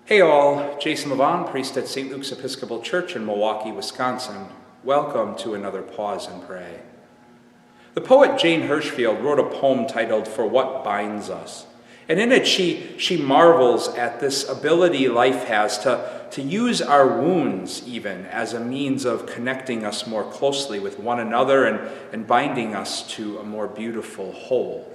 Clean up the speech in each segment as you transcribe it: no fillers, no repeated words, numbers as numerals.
Hey all, Jason Levon, priest at St. Luke's Episcopal Church in Milwaukee, Wisconsin. Welcome to another Pause and Pray. The poet Jane Hirshfield wrote a poem titled For What Binds Us. And in it she marvels at this ability life has to use our wounds even as a means of connecting us more closely with one another and binding us to a more beautiful whole.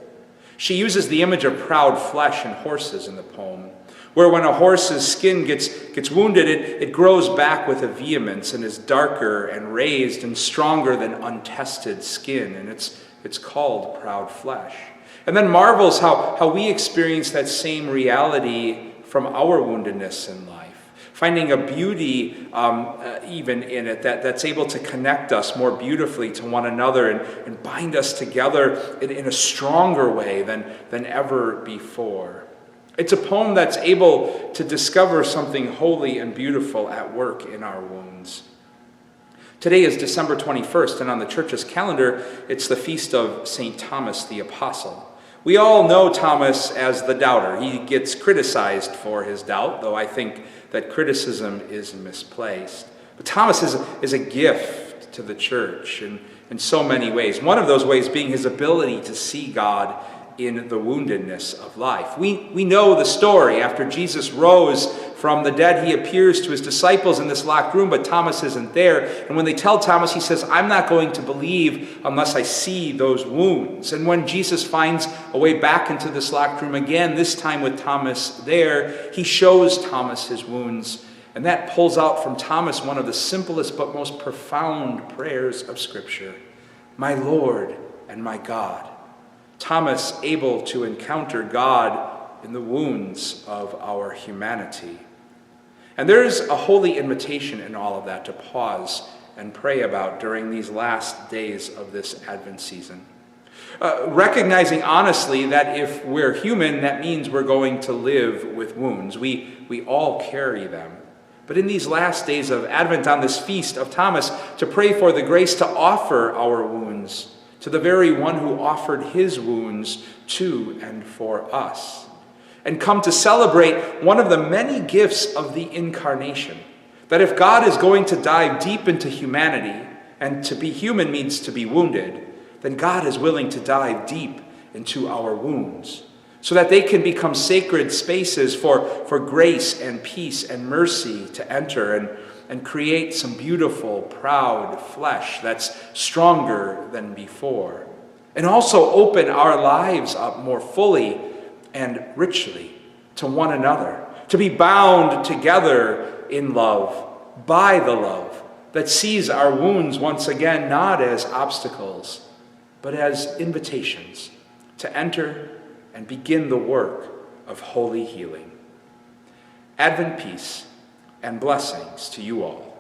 She uses the image of proud flesh and horses in the poem, where when a horse's skin gets wounded, it grows back with a vehemence and is darker and raised and stronger than untested skin, and it's called proud flesh. And then marvels how we experience that same reality from our woundedness in life, finding a beauty even in it that's able to connect us more beautifully to one another and bind us together in a stronger way than ever before. It's a poem that's able to discover something holy and beautiful at work in our wounds. Today is December 21st, and on the church's calendar, it's the feast of St. Thomas the Apostle. We all know Thomas as the doubter. He gets criticized for his doubt, though I think that criticism is misplaced. But Thomas is a gift to the church in so many ways. One of those ways being his ability to see God in the woundedness of life. We know the story. After Jesus rose from the dead, he appears to his disciples in this locked room, but Thomas isn't there. And when they tell Thomas, he says, I'm not going to believe unless I see those wounds. And when Jesus finds a way back into this locked room again, this time with Thomas there, he shows Thomas his wounds. And that pulls out from Thomas one of the simplest but most profound prayers of Scripture. My Lord and my God. Thomas able to encounter God in the wounds of our humanity. And there's a holy invitation in all of that to pause and pray about during these last days of this Advent season. Recognizing honestly that if we're human, that means we're going to live with wounds. We all carry them. But in these last days of Advent, on this feast of Thomas, to pray for the grace to offer our wounds to the very one who offered his wounds to and for us. And come to celebrate one of the many gifts of the incarnation. That if God is going to dive deep into humanity, and to be human means to be wounded, then God is willing to dive deep into our wounds, so that they can become sacred spaces for grace and peace and mercy to enter and create some beautiful, proud flesh that's stronger than before. And also open our lives up more fully and richly to one another, to be bound together in love, by the love that sees our wounds once again not as obstacles, but as invitations to enter and begin the work of holy healing. Advent peace and blessings to you all.